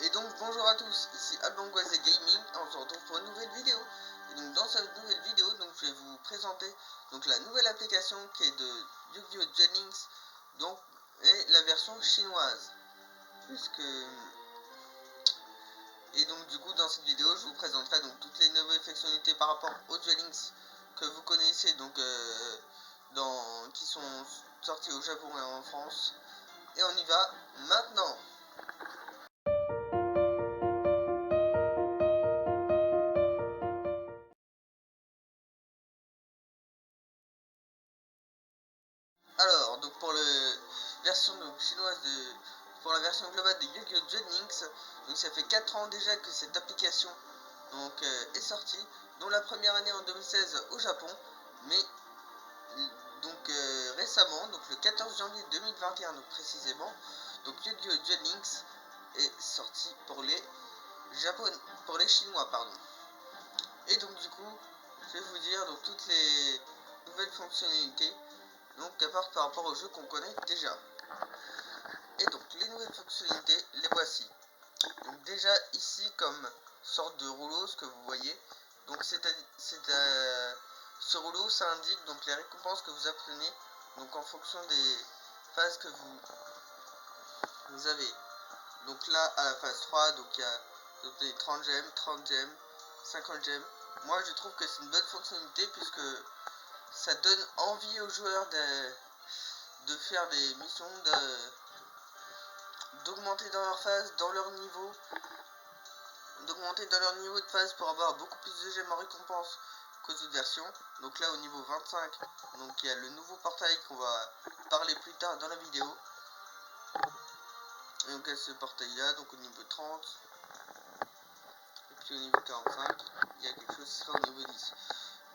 Et donc bonjour à tous, ici Albangoise Gaming, on se retrouve pour une nouvelle vidéo. Et donc dans cette nouvelle vidéo, donc je vais vous présenter donc la nouvelle application qui est de Yu-Gi-Oh! Duel Links, donc et la version chinoise. Puisque et donc du coup dans cette vidéo je vous présenterai donc toutes les nouvelles fonctionnalités par rapport aux Duel Links que vous connaissez donc qui sont sortis au Japon et en France. Et on y va maintenant. Alors, donc pour la version donc, chinoise pour la version globale de Yu-Gi-Oh! Duel Links, donc ça fait 4 ans déjà que cette application donc, est sortie, dont la première année en 2016 au Japon, mais donc récemment, donc le 14 janvier 2021 donc précisément, donc Yu-Gi-Oh! Duel Links est sorti pour les pour les Chinois, pardon. Et donc du coup, je vais vous dire donc toutes les nouvelles fonctionnalités donc apporte par rapport au jeu qu'on connaît déjà. Et donc les nouvelles fonctionnalités, les voici. Donc déjà ici comme sorte de rouleau, ce que vous voyez. Donc ce rouleau, ça indique donc les récompenses que vous obtenez donc en fonction des phases que vous avez. Donc là à la phase 3, donc il y a les 30 gemmes, 30 gemmes, 50 gemmes. Moi je trouve que c'est une bonne fonctionnalité puisque ça donne envie aux joueurs de faire des missions, d'augmenter dans leur phase, d'augmenter dans leur niveau de phase pour avoir beaucoup plus de gemmes en récompense qu'aux autres versions. Donc là au niveau 25, donc il y a le nouveau portail qu'on va parler plus tard dans la vidéo. Et donc il y a ce portail là, donc au niveau 30. Et puis au niveau 45, il y a quelque chose qui sera au niveau 10.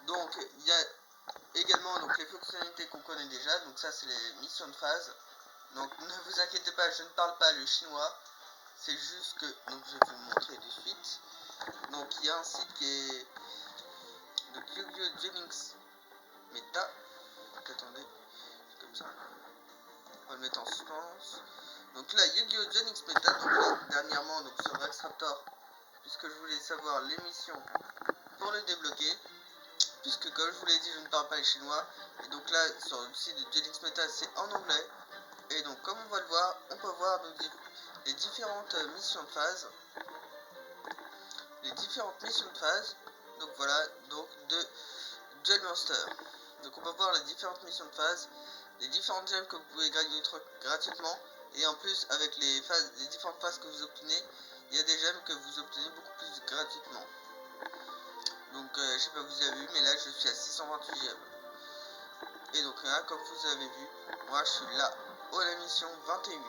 Donc il y a également donc les fonctionnalités qu'on connaît déjà, donc ça c'est les missions de phase. Donc ne vous inquiétez pas, je ne parle pas le chinois, c'est juste que, donc je vais vous le montrer de suite. Donc il y a un site qui est de Yu-Gi-Oh! Duel Links Meta. Donc attendez, comme ça, on va le mettre en suspense. Donc là, Yu-Gi-Oh! Duel Links Meta, donc là, dernièrement donc sur Rex Raptor, puisque je voulais savoir l'émission pour le débloquer. Puisque comme je vous l'ai dit, je ne parle pas le chinois. Et donc là, sur le site de Duel Links Meta, c'est en anglais. Et donc comme on va le voir, on peut voir donc les différentes missions de phase. Donc voilà, donc de Duel Monster. Donc on peut voir les différentes missions de phase, les différentes gemmes que vous pouvez gagner gratuitement. Et en plus, avec les différentes phases que vous obtenez, il y a des gemmes que vous obtenez beaucoup plus gratuitement. Donc je sais pas si vous avez vu, mais là je suis à 628 gemmes. Et donc là, comme vous avez vu, moi je suis là à la mission 21.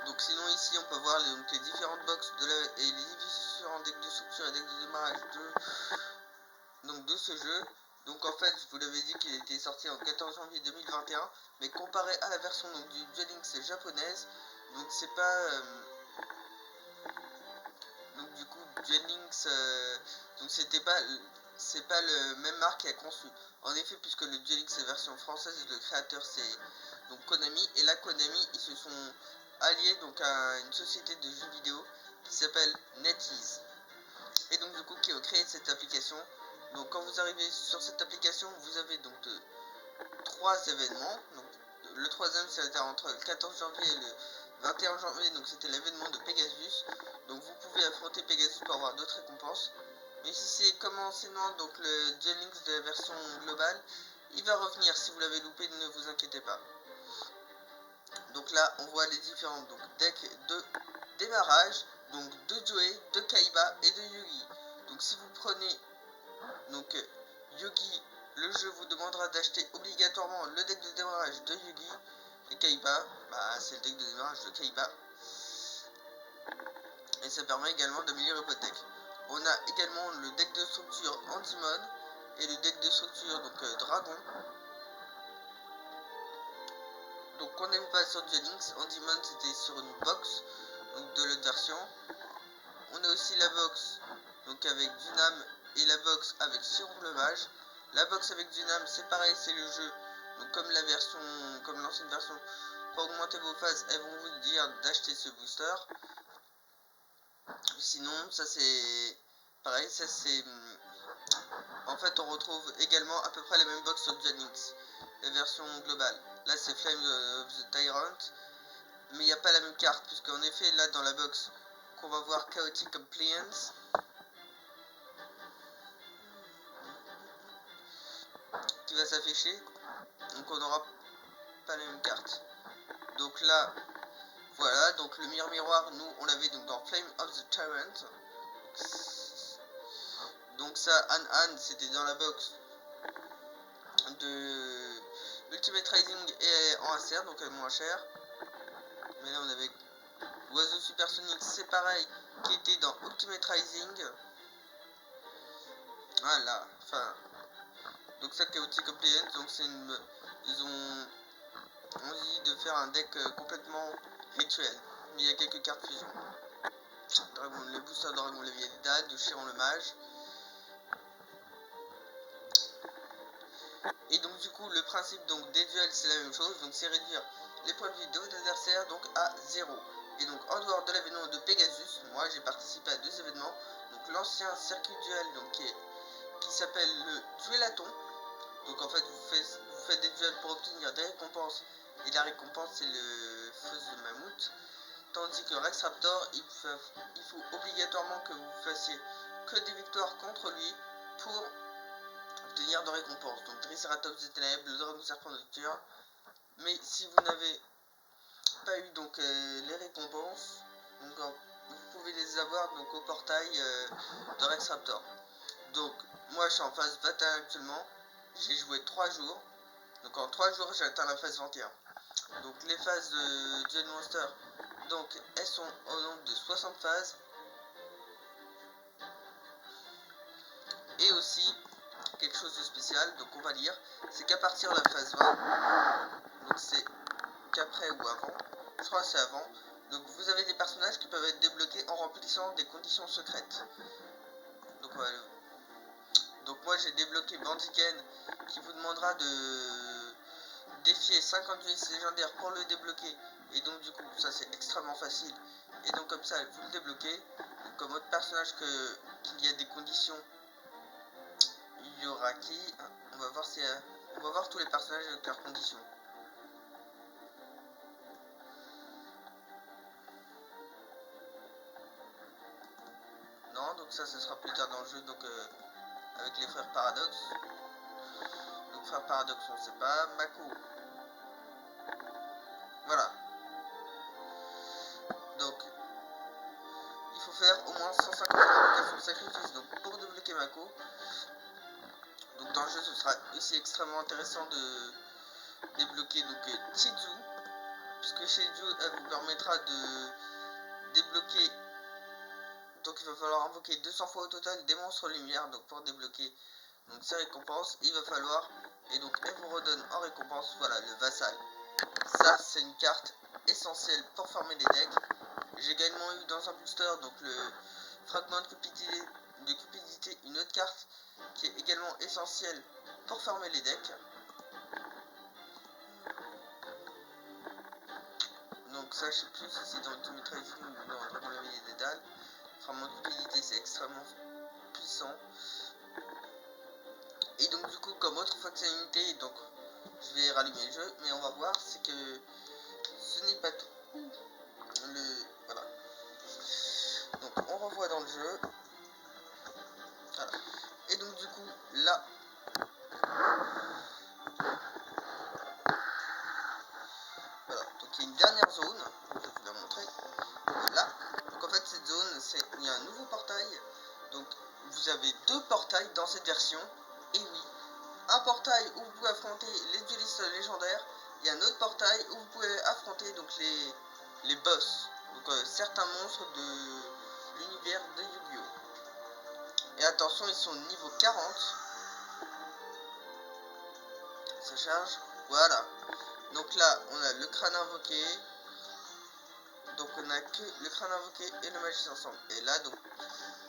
Donc sinon ici on peut voir les différentes box et les différents decks de structure et decks de démarrage de ce jeu. Donc en fait je vous l'avais dit qu'il était sorti en 14 janvier 2021, mais comparé à la version donc, du Duel Links japonaise, donc c'est pas donc du coup Duel Links donc c'est pas le même marque qui a conçu. En effet, puisque le Duel Links est version française, le créateur c'est donc Konami, et là Konami ils se sont alliés donc à une société de jeux vidéo qui s'appelle NetEase, et donc du coup qui a créé cette application. Donc quand vous arrivez sur cette application, vous avez donc 3 événements. Donc, le troisième c'était entre le 14 janvier et le 21 janvier, donc c'était l'événement de Pegasus. Donc vous pouvez affronter Pegasus pour avoir d'autres récompenses. Mais si c'est comme anciennement donc le Duel Links de la version globale, il va revenir. Si vous l'avez loupé, ne vous inquiétez pas. Donc là on voit les différents donc, decks de démarrage, donc de Joey, de Kaiba et de Yugi. Donc si vous prenez donc Yugi, le jeu vous demandera d'acheter obligatoirement le deck de démarrage de Yugi. Et Kaiba, bah, c'est le deck de démarrage de Kaiba. Et ça permet également d'améliorer votre deck. On a également le deck de structure Antimon et le deck de structure donc Dragon. Donc on n'avait pas sur Duel Links, Antimon c'était sur une box donc de l'autre version. On a aussi la box donc avec Dunam et la box avec Surplomage. La box avec Dynam, c'est pareil, c'est le jeu. Donc comme l'ancienne version, pour augmenter vos phases, elles vont vous dire d'acheter ce booster. Sinon, ça c'est pareil, ça c'est... En fait, on retrouve également à peu près les mêmes box sur Duel Links, la version globale. Là, c'est Flame of the Tyrant, mais il n'y a pas la même carte, puisqu'en effet, là, dans la box qu'on va voir Chaotic Compliance, qui va s'afficher, donc on n'aura pas la même carte. Donc là, voilà, donc le meilleur miroir, nous, on l'avait donc dans Flame of the Tyrant. Donc ça, Anne, c'était dans la box de Ultimate Rising et en ACR, donc elle est moins chère. Mais là, on avait Oiseau Supersonic, c'est pareil, qui était dans Ultimate Rising. Voilà, enfin... Donc ça, Chaotic Compliance, donc c'est une... Ils ont envie de faire un deck complètement rituel. Mais il y a quelques cartes fusion. Dragon, le booster Dragon Léviathan, de Chiron le Mage. Et donc du coup, le principe donc des duels, c'est la même chose. Donc c'est réduire les points de vie de vos adversaires donc à 0. Et donc en dehors de l'événement de Pegasus, moi j'ai participé à 2 événements. Donc l'ancien circuit duel donc qui s'appelle le Duelathon. Donc en fait vous faites des duels pour obtenir des récompenses. Et la récompense c'est le feu de mammouth. Tandis que Rex Raptor, il faut obligatoirement que vous fassiez que des victoires contre lui pour obtenir de récompenses. Donc Triceratops des Ténèbres, le Dragon Serpent Nocturne. Mais si vous n'avez pas eu donc les récompenses, donc, vous pouvez les avoir donc au portail de Rex Raptor. Donc moi je suis en phase 21 actuellement. J'ai joué 3 jours. Donc en 3 jours j'ai atteint la phase 21. Donc les phases de Duel Monster, donc elles sont au nombre de 60 phases. Et aussi quelque chose de spécial, donc on va lire, c'est qu'à partir de la phase 20, donc c'est qu'après ou avant, je crois que c'est avant, donc vous avez des personnages qui peuvent être débloqués en remplissant des conditions secrètes. Donc, voilà. Donc moi j'ai débloqué Bandiken qui vous demandera de défier 50 unités légendaires pour le débloquer. Et donc du coup ça c'est extrêmement facile. Et donc comme ça vous le débloquez. Donc, comme autre personnage qu'il y a des conditions, il y aura qui, on va voir si on va voir tous les personnages avec leurs conditions. Non, donc ça ce sera plus tard dans le jeu, donc avec les frères Paradox. Donc frères Paradox on sait pas. Mako, voilà. Donc il faut faire au moins 150 invocations de sacrifice donc pour débloquer Mako. Donc dans le jeu ce sera aussi extrêmement intéressant de débloquer donc Chizu, puisque Chizu elle vous permettra de débloquer. Donc il va falloir invoquer 200 fois au total des monstres lumière donc pour débloquer donc ces récompenses. Il va falloir, et donc elle vous redonne en récompense, voilà, le vassal. Ça c'est une carte essentielle pour former des decks. J'ai également eu dans un booster donc le fragment de cupidité, une autre carte qui est également essentielle pour former les decks. Donc ça je sais plus si c'est dans Ultimate Rising ou dans Dragon Leviathan des Dalles. Fragment de cupidité c'est extrêmement puissant. Et donc du coup comme autre fonctionnalité, donc je vais rallumer le jeu, mais on va voir, c'est que ce n'est pas tout. Voilà. Donc on revoit dans le jeu. Voilà. Et donc du coup là, voilà, donc il y a une dernière zone, je vais vous la montrer. Là, donc en fait cette zone, il y a un nouveau portail. Donc vous avez 2 portails dans cette version. Et oui, un portail où vous pouvez affronter les duelistes légendaires, et un autre portail où vous pouvez affronter donc les boss, donc certains monstres de l'univers de Yu-Gi-Oh! Et attention, ils sont niveau 40. Ça charge, voilà. Donc là, on a le crâne invoqué. Donc on a que le crâne invoqué et le magicien ensemble. Et là, donc,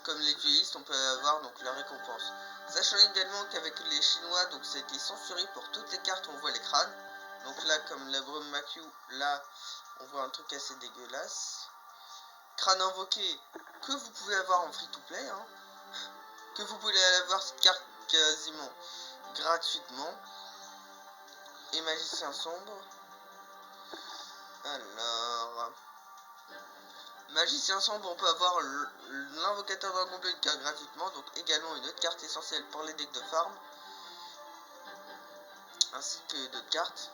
comme les duellistes, on peut avoir donc la récompense. Sachant également qu'avec les Chinois, donc ça a été censuré pour toutes les cartes, on voit les crânes. Donc là, comme la brume Macu, là, on voit un truc assez dégueulasse. Crâne invoqué, que vous pouvez avoir en free-to-play, hein, que vous pouvez avoir cette carte quasiment gratuitement. Et magicien sombre. Alors, magicien sombre, on peut avoir l'invocateur dragon bleu, une carte gratuitement, donc également une autre carte essentielle pour les decks de farm, ainsi que d'autres cartes.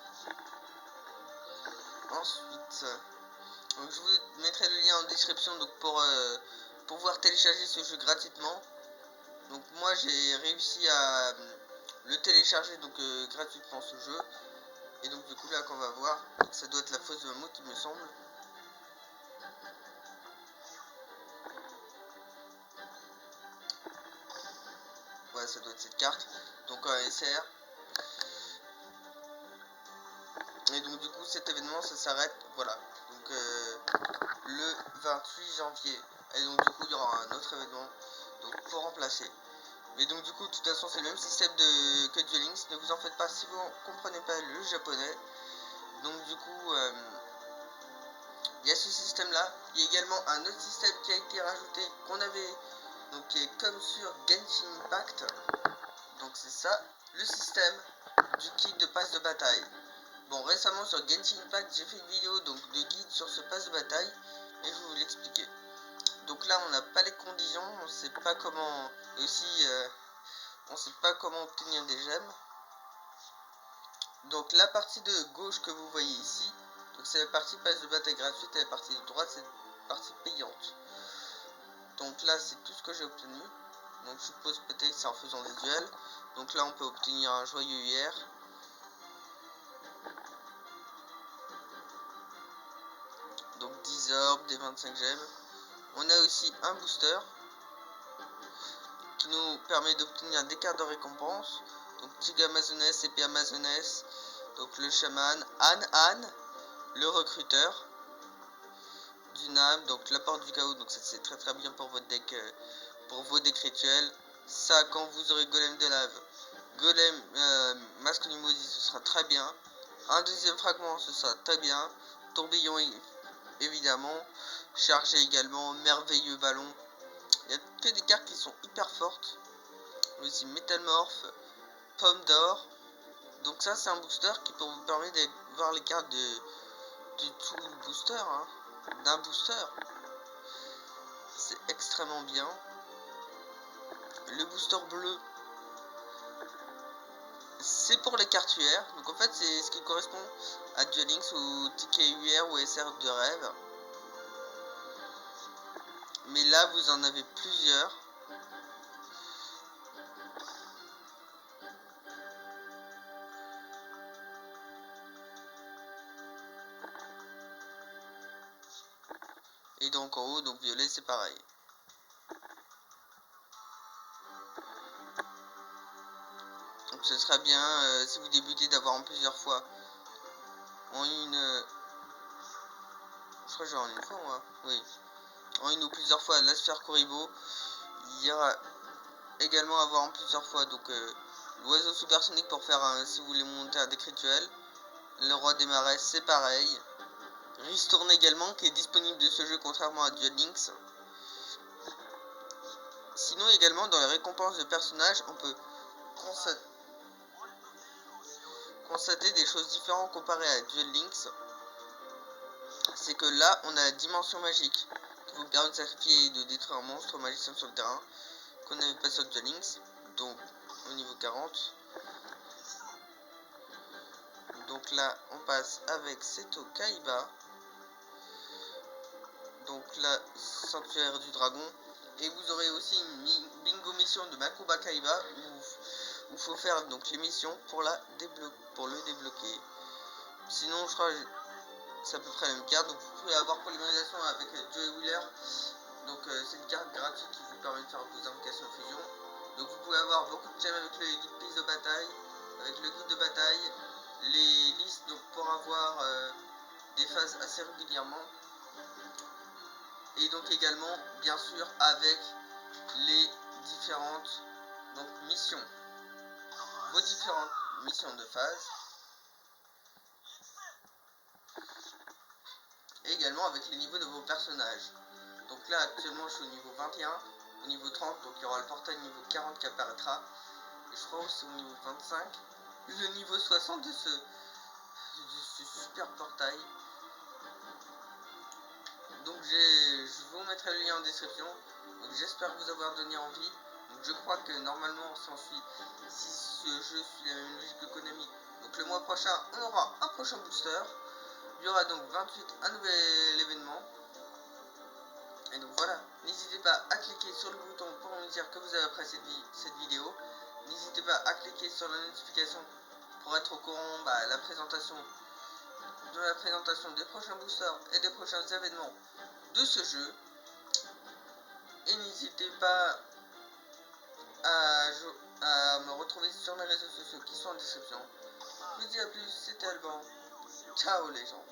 Ensuite, donc je vous mettrai le lien en description donc pour pouvoir télécharger ce jeu gratuitement. Donc moi j'ai réussi à le télécharger donc gratuitement ce jeu. Et donc du coup là qu'on va voir, ça doit être la fosse de mammouth il me semble. Ouais, ça doit être cette carte. Donc un SR. Et donc du coup cet événement ça s'arrête, voilà. Donc le 28 janvier. Et donc du coup il y aura un autre événement donc pour remplacer. Mais donc du coup de toute façon c'est le même système que Duel Links. Ne vous en faites pas si vous ne comprenez pas le japonais. Donc du coup il y a ce système là. Il y a également un autre système qui a été rajouté qu'on avait donc qui est comme sur Genshin Impact. Donc c'est ça le système du kit de passe de bataille. Bon, récemment sur Genshin Impact j'ai fait une vidéo donc de guide sur ce passe de bataille et je vais vous l'expliquer. Donc là on n'a pas les conditions, on sait pas comment aussi on sait pas comment obtenir des gemmes. Donc la partie de gauche que vous voyez ici, donc c'est la partie passe de bataille gratuite et la partie de droite c'est la partie payante. Donc là c'est tout ce que j'ai obtenu. Donc je suppose peut-être c'est en faisant des duels. Donc là on peut obtenir un joyeux hier. Donc 10 orbes, des 25 gemmes. On a aussi un booster qui nous permet d'obtenir des cartes de récompense. Donc Tigre Amazoness, épée Amazoness, donc le chaman, Anne, le recruteur, Dunam, donc la porte du chaos, donc ça c'est très bien pour votre deck, pour vos decks rituels. Ça quand vous aurez golem de lave, golem masque du maudit, ce sera très bien. Un deuxième fragment, ce sera très bien. Tourbillon évidemment, chargé également, merveilleux ballon. Il n'y a que des cartes qui sont hyper fortes. Aussi Métamorphe, Pomme d'or. Donc ça c'est un booster qui peut vous permettre de voir les cartes de tout le booster, hein, d'un booster. C'est extrêmement bien. Le booster bleu, c'est pour les cartes UR. Donc en fait c'est ce qui correspond à Duel Links ou ticket UR ou SR de rêve. Mais là vous en avez plusieurs. Et donc en haut, donc violet c'est pareil. Donc ce sera bien si vous débutez d'avoir en plusieurs fois. En une... je crois que j'ai en une fois moi. Oui. En une ou plusieurs fois la sphère Kuribo. Il y aura également avoir en plusieurs fois donc l'oiseau supersonique pour faire si vous voulez monter un deck rituel. Le roi des marais c'est pareil. Ristourne également qui est disponible de ce jeu contrairement à Duel Links. Sinon également dans les récompenses de personnages on peut constater des choses différentes comparées à Duel Links. C'est que là on a la dimension magique qui vous permet de sacrifier et de détruire un monstre magicien sur le terrain qu'on n'avait pas sur Duel Links, donc au niveau 40. Donc là on passe avec Seto Kaiba, donc la sanctuaire du dragon, et vous aurez aussi une bingo mission de Makuba Kaiba où il faut faire donc les missions pour le débloquer. Sinon je crois que c'est à peu près la même carte. Donc vous pouvez avoir polymérisation avec Joey Wheeler. Donc c'est une carte gratuite qui vous permet de faire vos invocations fusion. Donc vous pouvez avoir beaucoup de thèmes avec le guide piste de bataille, avec le guide de bataille, les listes donc pour avoir des phases assez régulièrement. Et donc également bien sûr avec les différentes missions, vos différentes missions de phase, et également avec les niveaux de vos personnages. Donc là actuellement je suis au niveau 21, au niveau 30, donc il y aura le portail niveau 40 qui apparaîtra, et je crois aussi au niveau 25, le niveau 60 de ce super portail. Donc je vous mettrai le lien en description. Donc j'espère vous avoir donné envie. Donc je crois que normalement si ce jeu suit la même logique que Konami, donc le mois prochain on aura un prochain booster. Il y aura donc 28 un nouvel événement. Et donc voilà, n'hésitez pas à cliquer sur le bouton pour me dire que vous avez apprécié cette vidéo. N'hésitez pas à cliquer sur la notification pour être au courant de la présentation des prochains boosters et des prochains événements de ce jeu. Et n'hésitez pas à me retrouver sur mes réseaux sociaux qui sont en description. Je vous dis à plus, c'était Alban. Ciao les gens.